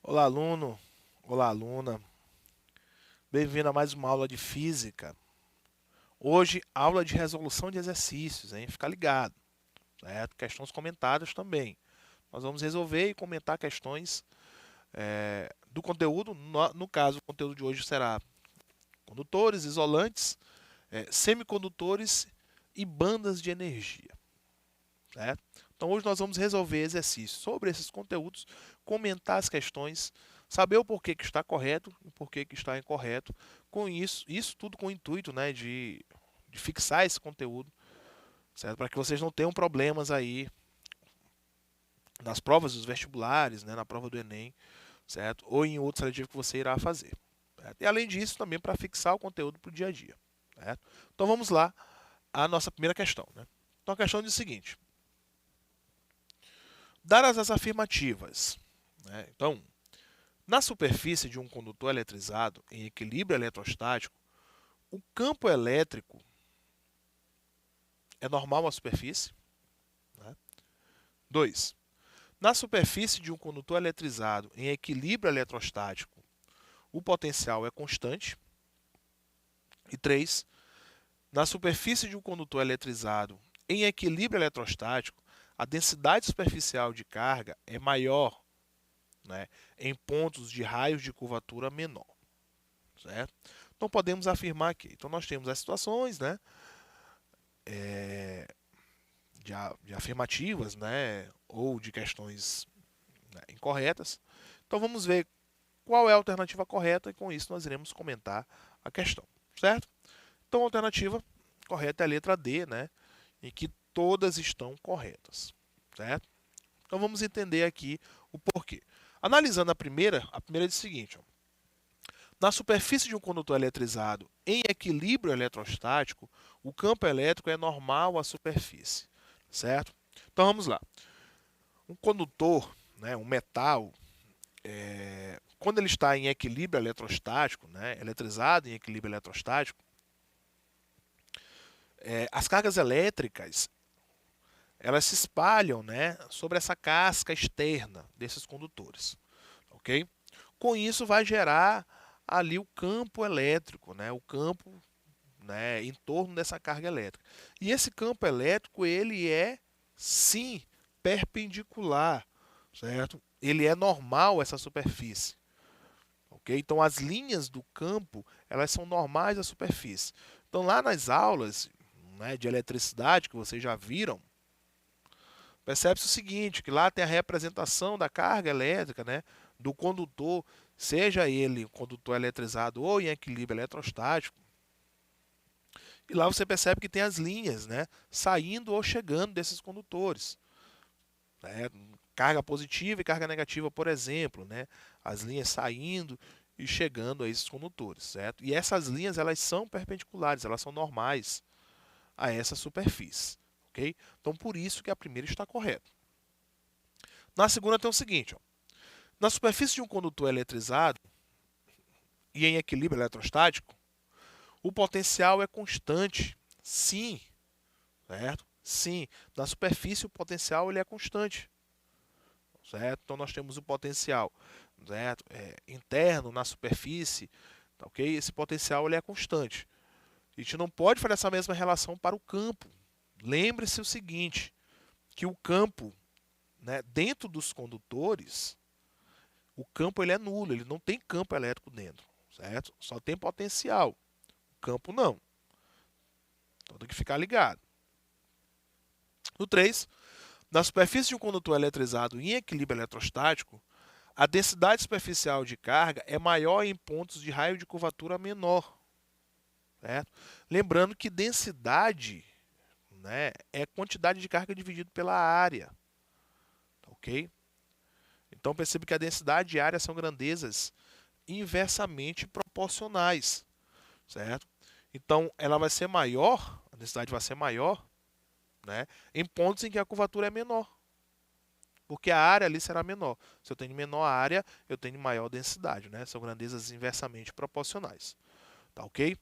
Olá, aluno. Olá, aluna. Bem-vindo a mais uma aula de física. Hoje, aula de resolução de exercícios, hein? Fica ligado, certo? Questões comentadas também. Nós vamos resolver e comentar questões do conteúdo. No caso, o conteúdo de hoje será condutores, isolantes, semicondutores e bandas de energia, certo? Então, hoje nós vamos resolver exercícios sobre esses conteúdos, comentar as questões, saber o porquê que está correto e o porquê que está incorreto. Com isso tudo com o intuito, né, de fixar esse conteúdo, certo? Para que vocês não tenham problemas aí nas provas dos vestibulares, né, na prova do Enem, certo? Ou em outro seletivo que você irá fazer, certo? E além disso, também para fixar o conteúdo para o dia a dia, certo? Então vamos lá à nossa primeira questão, né? Então a questão diz o seguinte: dadas as afirmativas, né? Então, na superfície de um condutor eletrizado em equilíbrio eletrostático, o campo elétrico é normal à superfície. Né? 2. Na superfície de um condutor eletrizado em equilíbrio eletrostático, o potencial é constante. E 3. Na superfície de um condutor eletrizado em equilíbrio eletrostático, a densidade superficial de carga é maior, né, em pontos de raios de curvatura menor. Certo? Então podemos afirmar aqui. Então nós temos as situações, né, de afirmativas, né, ou de questões, né, incorretas. Então vamos ver qual é a alternativa correta e com isso nós iremos comentar a questão, certo? Então a alternativa correta é a letra D, né, em que todas estão corretas, certo? Então vamos entender aqui o porquê. Analisando a primeira diz o seguinte: ó, na superfície de um condutor eletrizado em equilíbrio eletrostático, o campo elétrico é normal à superfície, certo? Então vamos lá. Um condutor, né, um metal, quando ele está em equilíbrio eletrostático, né, eletrizado em equilíbrio eletrostático, as cargas elétricas elas se espalham, né, sobre essa casca externa desses condutores, ok? Com isso vai gerar ali o campo elétrico, né, o campo, né, em torno dessa carga elétrica. E esse campo elétrico ele é sim perpendicular, certo? Ele é normal a essa superfície, ok? Então as linhas do campo elas são normais à superfície. Então lá nas aulas, né, de eletricidade que vocês já viram, percebe-se o seguinte, que lá tem a representação da carga elétrica, né, do condutor, seja ele condutor eletrizado ou em equilíbrio eletrostático. E lá você percebe que tem as linhas, né, saindo ou chegando desses condutores. Né, carga positiva e carga negativa, por exemplo, né, as linhas saindo e chegando a esses condutores, certo? E essas linhas elas são perpendiculares, elas são normais a essa superfície, ok? Então por isso que a primeira está correta. Na segunda tem o seguinte: ó, na superfície de um condutor eletrizado e em equilíbrio eletrostático, o potencial é constante. Sim, certo? Sim, na superfície o potencial ele é constante, certo? Então nós temos o potencial, certo? Interno na superfície, tá, ok? Esse potencial ele é constante. A gente não pode fazer essa mesma relação para o campo. Lembre-se o seguinte, que o campo, né, dentro dos condutores, o campo ele é nulo, ele não tem campo elétrico dentro, certo? Só tem potencial. O campo não. Então tem que ficar ligado. No 3, na superfície de um condutor eletrizado em equilíbrio eletrostático, a densidade superficial de carga é maior em pontos de raio de curvatura menor, certo? Lembrando que densidade, né, é quantidade de carga dividido pela área, ok? Então perceba que a densidade e a área são grandezas inversamente proporcionais, certo? Então ela vai ser maior, a densidade vai ser maior, né, em pontos em que a curvatura é menor. Porque a área ali será menor. Se eu tenho menor área, eu tenho maior densidade, né? São grandezas inversamente proporcionais. Tá ok?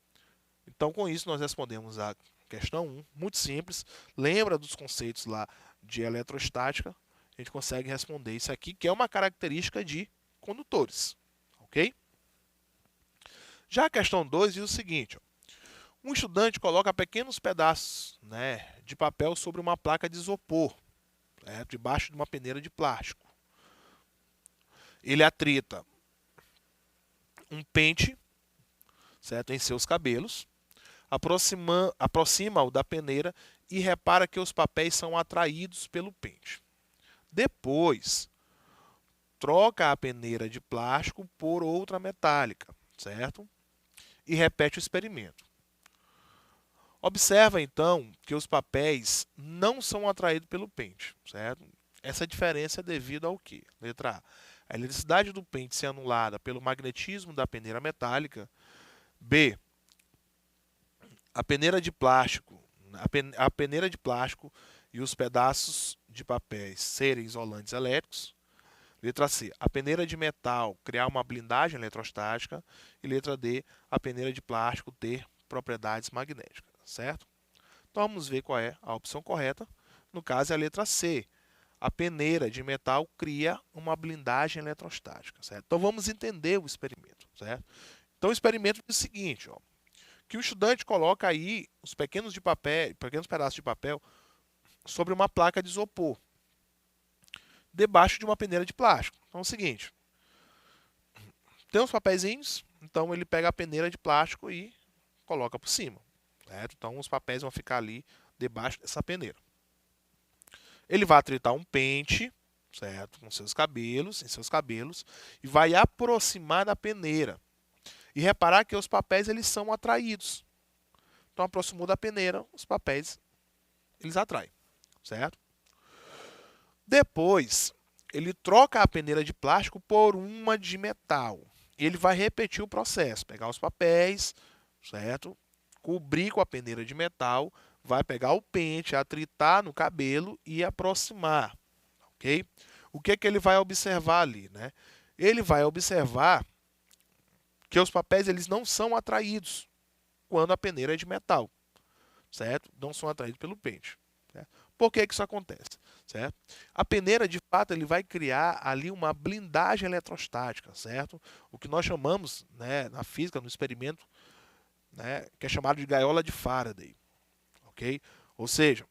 Então, com isso, nós respondemos a questão 1, muito simples. Lembra dos conceitos lá de eletrostática? A gente consegue responder isso aqui, que é uma característica de condutores. Ok? Já a questão 2 diz o seguinte: ó, um estudante coloca pequenos pedaços, né, de papel sobre uma placa de isopor, né, debaixo de uma peneira de plástico. Ele atrita um pente, certo, em seus cabelos, aproxima-o da peneira e repara que os papéis são atraídos pelo pente. Depois, troca a peneira de plástico por outra metálica, certo? E repete o experimento. Observa então que os papéis não são atraídos pelo pente, certo? Essa diferença é devido ao quê? Letra A. A eletricidade do pente ser anulada pelo magnetismo da peneira metálica. B. A peneira de plástico, a peneira de plástico e os pedaços de papéis serem isolantes elétricos. Letra C. A peneira de metal criar uma blindagem eletrostática. E letra D. A peneira de plástico ter propriedades magnéticas, certo? Então vamos ver qual é a opção correta. No caso é a letra C. A peneira de metal cria uma blindagem eletrostática, certo? Então vamos entender o experimento, certo? Então o experimento diz o seguinte, ó, que o estudante coloca aí os pequenos pedaços de papel sobre uma placa de isopor, debaixo de uma peneira de plástico. Então é o seguinte, tem uns papeizinhos, então ele pega a peneira de plástico e coloca por cima, certo? Então os papéis vão ficar ali debaixo dessa peneira. Ele vai atritar um pente, certo, com seus cabelos, em seus cabelos, e vai aproximar da peneira. E reparar que os papéis eles são atraídos. Então aproximou da peneira, os papéis eles atraem, certo? Depois, ele troca a peneira de plástico por uma de metal. E ele vai repetir o processo, pegar os papéis, certo? Cobrir com a peneira de metal, vai pegar o pente, atritar no cabelo e aproximar, ok? O que é que ele vai observar ali, né? Ele vai observar que os papéis eles não são atraídos quando a peneira é de metal, certo? Não são atraídos pelo pente. Certo? Por que isso acontece? Certo? A peneira, de fato, ele vai criar ali uma blindagem eletrostática, certo? O que nós chamamos, né, na física, no experimento, né, que é chamado de gaiola de Faraday, ok? Ou seja,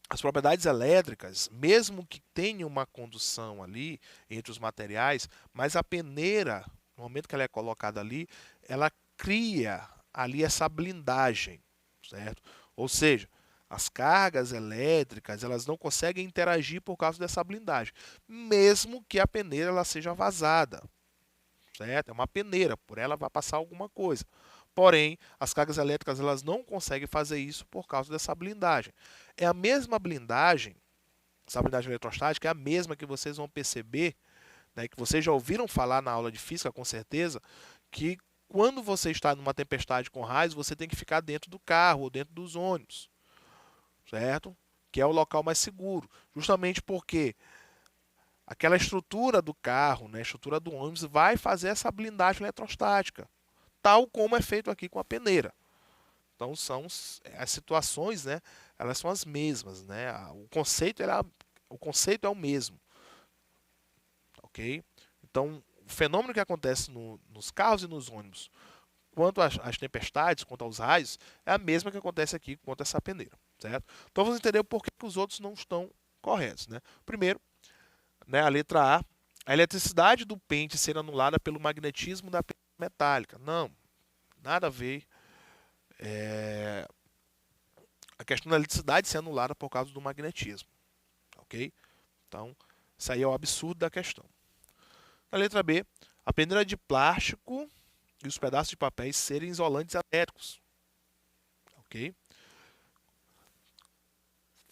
as propriedades elétricas, mesmo que tenha uma condução ali entre os materiais, mas a peneira, no momento que ela é colocada ali, ela cria ali essa blindagem, certo? Ou seja, as cargas elétricas, elas não conseguem interagir por causa dessa blindagem, mesmo que a peneira ela seja vazada, certo? É uma peneira, por ela vai passar alguma coisa. Porém, as cargas elétricas elas não conseguem fazer isso por causa dessa blindagem. É a mesma blindagem, essa blindagem eletrostática é a mesma que vocês vão perceber, né, que vocês já ouviram falar na aula de física com certeza, que quando você está numa tempestade com raios, você tem que ficar dentro do carro ou dentro dos ônibus, certo? Que é o local mais seguro, justamente porque aquela estrutura do carro, né, a estrutura do ônibus vai fazer essa blindagem eletrostática, tal como é feito aqui com a peneira. Então são as situações, né, elas são as mesmas, né? O conceito é o mesmo, ok? Então o fenômeno que acontece nos carros e nos ônibus, quanto às tempestades, quanto aos raios, é a mesma que acontece aqui quanto a essa peneira, certo? Então vamos entender por que os outros não estão corretos, né? Primeiro, né, a letra a eletricidade do pente ser anulada pelo magnetismo da peneira metálica. Não, nada a ver. A questão da eletricidade ser anulada por causa do magnetismo, ok? Então, isso aí é o absurdo da questão. Na letra B, a peneira de plástico e os pedaços de papéis serem isolantes elétricos, ok?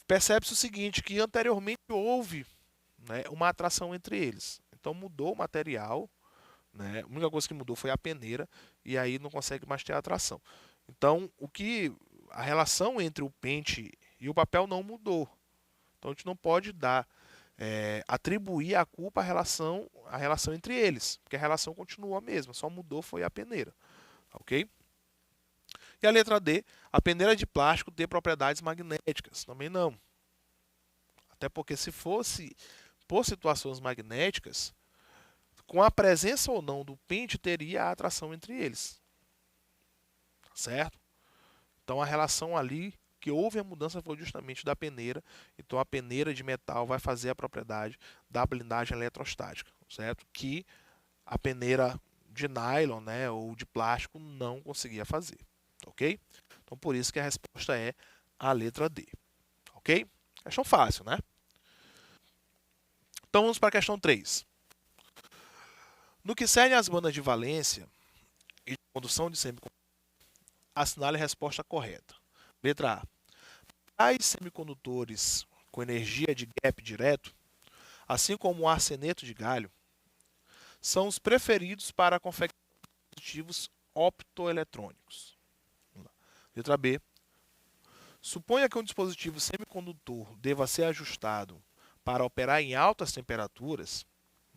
Percebe-se o seguinte, que anteriormente houve, né, uma atração entre eles. Então mudou o material, né? A única coisa que mudou foi a peneira e aí não consegue mais ter atração. Então, a relação entre o pente e o papel não mudou. Então a gente não pode dar atribuir a culpa à relação entre eles, porque a relação continuou a mesma, só mudou foi a peneira, ok? E a letra D, a peneira de plástico ter propriedades magnéticas, também não. Até porque se fosse por situações magnéticas, com a presença ou não do pente, teria a atração entre eles, certo? Então a relação ali que houve a mudança foi justamente da peneira. Então a peneira de metal vai fazer a propriedade da blindagem eletrostática, certo? Que a peneira de nylon, né, ou de plástico não conseguia fazer, ok? Então por isso que a resposta é a letra D, ok? Questão fácil, né? Então vamos para a questão 3. No que cerne às bandas de valência e de condução de semicondutores, assinale a resposta correta. Letra A. Tais semicondutores com energia de gap direto, assim como o arseneto de galho, são os preferidos para a confecção de dispositivos optoeletrônicos. Letra B. Suponha que um dispositivo semicondutor deva ser ajustado para operar em altas temperaturas.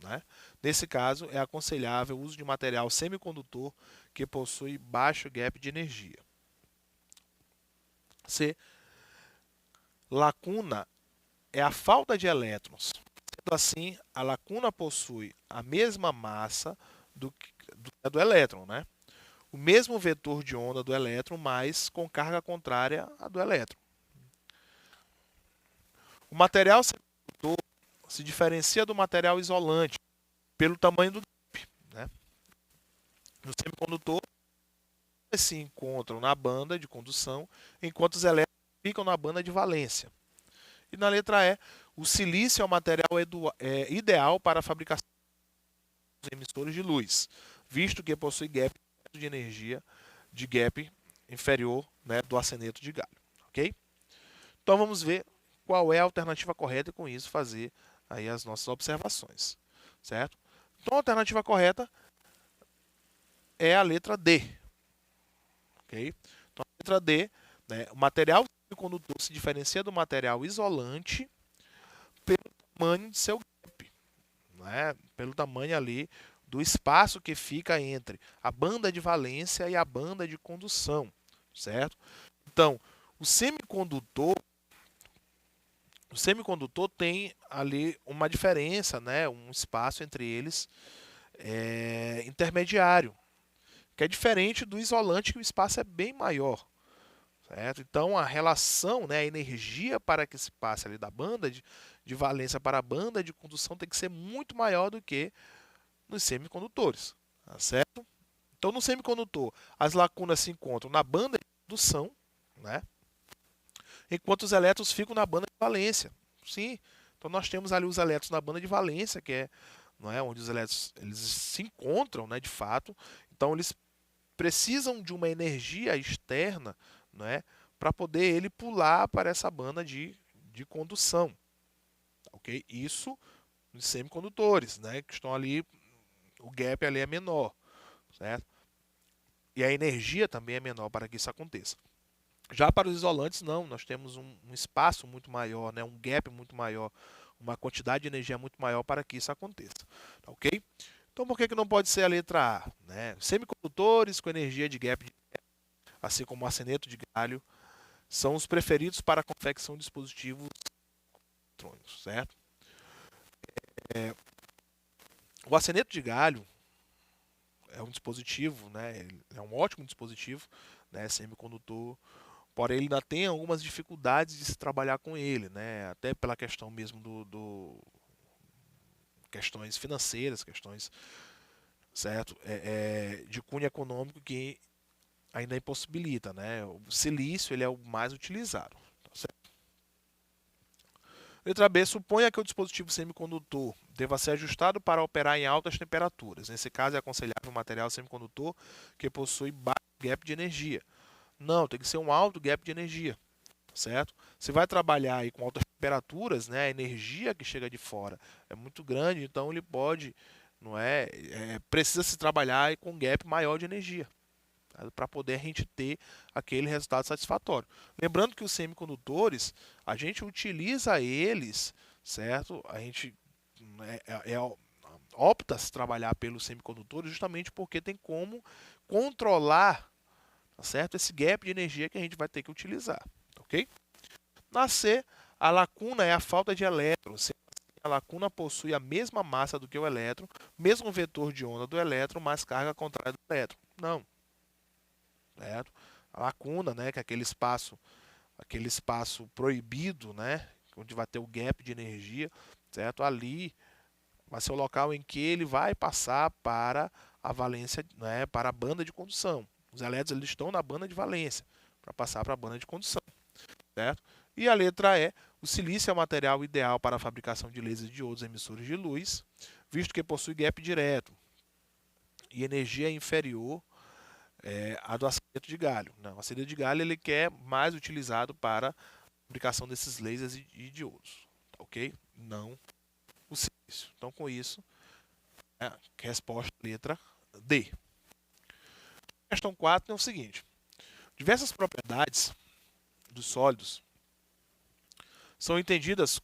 Né? Nesse caso, é aconselhável o uso de material semicondutor que possui baixo gap de energia. C. Lacuna é a falta de elétrons. Sendo assim, a lacuna possui a mesma massa do elétron, né? O mesmo vetor de onda do elétron, mas com carga contrária à do elétron. O material semicondutor se diferencia do material isolante pelo tamanho do gap. Né? No semicondutor, eles se encontram na banda de condução, enquanto os elétrons ficam na banda de valência. E na letra E, o silício é o material ideal para a fabricação dos emissores de luz, visto que possui gap de energia de gap inferior, né, do arseneto de galho. Ok? Então vamos ver qual é a alternativa correta e com isso fazer aí as nossas observações. Certo? Então a alternativa correta é a letra D. Ok? Então a letra D, né, o material semicondutor se diferencia do material isolante pelo tamanho de seu gap, né? Pelo tamanho ali do espaço que fica entre a banda de valência e a banda de condução, certo? Então, o semicondutor tem ali uma diferença, né? Um espaço entre eles intermediário, que é diferente do isolante, que o espaço é bem maior. Certo? Então a relação, né, a energia para que se passe ali da banda de valência para a banda de condução tem que ser muito maior do que nos semicondutores. Tá certo? Então no semicondutor as lacunas se encontram na banda de condução, né, enquanto os elétrons ficam na banda de valência. Sim, então nós temos ali os elétrons na banda de valência, que é, não é onde os elétrons eles se encontram, né, de fato. Então eles precisam de uma energia externa, né, para poder ele pular para essa banda de condução. Ok? Isso nos semicondutores, né, que estão ali, o gap ali é menor, certo? E a energia também é menor para que isso aconteça. Já para os isolantes, não, nós temos um espaço muito maior, né, um gap muito maior, uma quantidade de energia muito maior para que isso aconteça. Ok? Então, por que não pode ser a letra A? Né? Semicondutores com energia de gap, assim como o arseneto de galho, são os preferidos para a confecção de dispositivos eletrônicos, certo? O arseneto de galho é um dispositivo, né? É um ótimo dispositivo, né? Semicondutor, porém ele ainda tem algumas dificuldades de se trabalhar com ele, né? Até pela questão mesmo questões financeiras, questões, certo? De cunho econômico que ainda impossibilita, né? O silício ele é o mais utilizado. Tá certo? Letra B. Suponha que o dispositivo semicondutor deva ser ajustado para operar em altas temperaturas. Nesse caso, é aconselhável um material semicondutor que possui baixo gap de energia. Não, tem que ser um alto gap de energia, certo? Você vai trabalhar aí com altas temperaturas, né? A energia que chega de fora é muito grande, então ele pode, não precisa se trabalhar aí com um gap maior de energia para poder a gente ter aquele resultado satisfatório. Lembrando que os semicondutores, a gente utiliza eles, certo? A gente opta se trabalhar pelos semicondutores justamente porque tem como controlar, tá certo? Esse gap de energia que a gente vai ter que utilizar, ok? Na C, a lacuna é a falta de elétrons. A lacuna possui a mesma massa do que o elétron, mesmo vetor de onda do elétron, mas carga contrária do elétron. Não, certo? A lacuna, né, que é aquele espaço proibido, né, onde vai ter o gap de energia, certo? Ali vai ser o local em que ele vai passar para a valência, né, para a banda de condução. Os elétrons eles estão na banda de valência para passar para a banda de condução, certo? E a letra E, o silício é o material ideal para a fabricação de lasers de diodos emissores de luz, visto que possui gap direto e energia inferior à do acido de galho. Não, o acido de galho ele é mais utilizado para a fabricação desses lasers e diodos, tá ok? Não o silício. Então, com isso, resposta letra D. Questão 4 é o seguinte: diversas propriedades dos sólidos são entendidas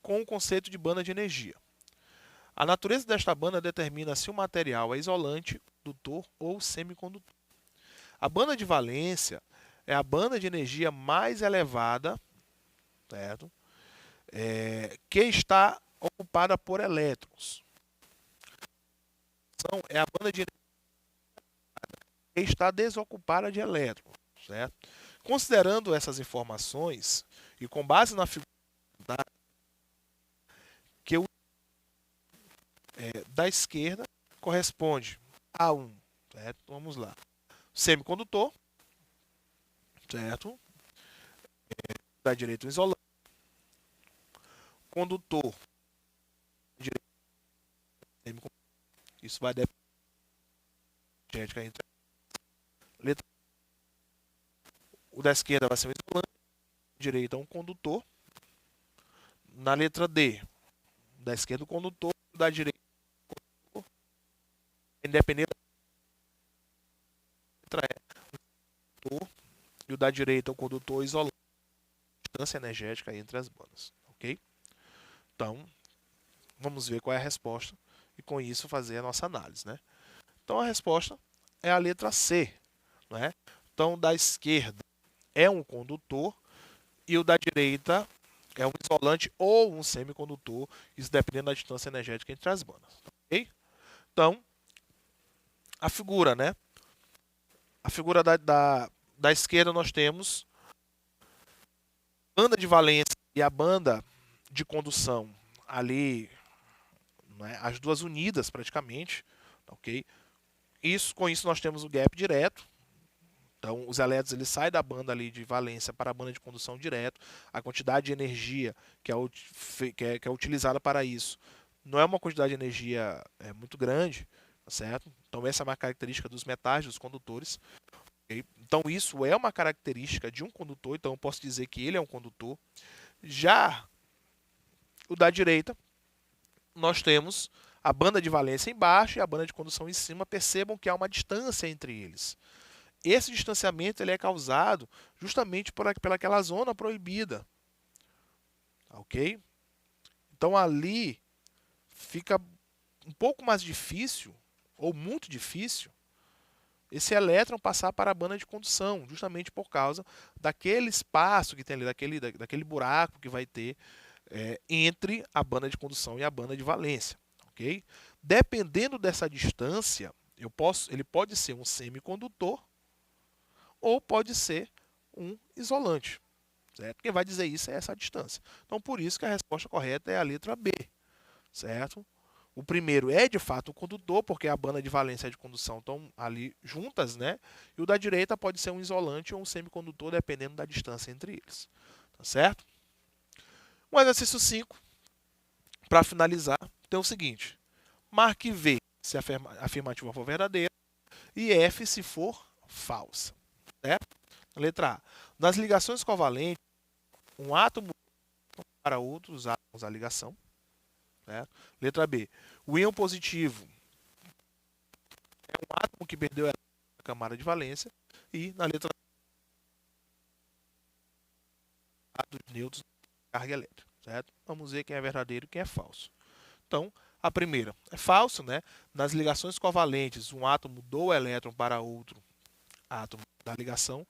com o conceito de banda de energia. A natureza desta banda determina se o material é isolante, condutor ou semicondutor. A banda de valência é a banda de energia mais elevada, certo? Que está ocupada por elétrons. Então, é a banda de energia que está desocupada de elétrons, certo? Considerando essas informações e com base na figura que o da esquerda corresponde a um, certo? Vamos lá. Semicondutor, certo? Da direita o isolante, condutor, direita, isso vai depender entre letra. O da esquerda vai ser um isolante, direita um condutor. Na letra D, da esquerda o condutor, da direita o condutor. Independente da letra E, o condutor, e o da direita o condutor isolante. Distância energética entre as bandas, ok? Então, vamos ver qual é a resposta e com isso fazer a nossa análise, né? Então a resposta é a letra C, né? Então da esquerda é um condutor e o da direita é um isolante ou um semicondutor, isso dependendo da distância energética entre as bandas, ok? Então a figura, né? A figura da esquerda nós temos a banda de valência e a banda de condução ali, né? As duas unidas praticamente, ok? Com isso nós temos o gap direto. Então, os elétrons eles saem da banda ali de valência para a banda de condução direto. A quantidade de energia que é utilizada para isso não é uma quantidade de energia muito grande, tá certo? Então, essa é uma característica dos metais, dos condutores. Okay? Então, isso é uma característica de um condutor. Então, eu posso dizer que ele é um condutor. Já o da direita, nós temos a banda de valência embaixo e a banda de condução em cima. Percebam que há uma distância entre eles. Esse distanciamento ele é causado justamente pelaquela zona proibida, ok? Então ali fica um pouco mais difícil, ou muito difícil, esse elétron passar para a banda de condução, justamente por causa daquele espaço que tem ali, daquele buraco que vai ter entre a banda de condução e a banda de valência, ok? Dependendo dessa distância, ele pode ser um semicondutor ou pode ser um isolante. Certo? Quem vai dizer isso é essa distância. Então, por isso que a resposta correta é a letra B. Certo? O primeiro é, de fato, o condutor, porque a banda de valência e de condução estão ali juntas, né? E o da direita pode ser um isolante ou um semicondutor, dependendo da distância entre eles. Tá certo? O exercício 5, para finalizar, tem o seguinte. Marque V se a afirmativa for verdadeira e F se for falsa. Certo? Letra A. Nas ligações covalentes, um átomo para outros átomos a ligação. Certo? Letra B. O íon positivo é um átomo que perdeu a camada de valência. E na letra A, átomos neutros, carga elétrica. certo? Vamos ver quem é verdadeiro e quem é falso. Então, a primeira é falso, né? Nas ligações covalentes, um átomo doa o elétron para outro átomo da ligação,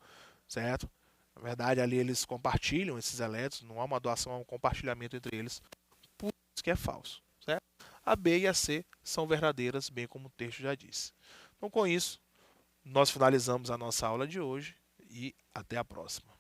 certo? Na verdade, ali eles compartilham esses elétrons, não há uma doação, há um compartilhamento entre eles, por isso que é falso, certo? A B e a C são verdadeiras, bem como o texto já disse. Então, com isso, nós finalizamos a nossa aula de hoje e até a próxima.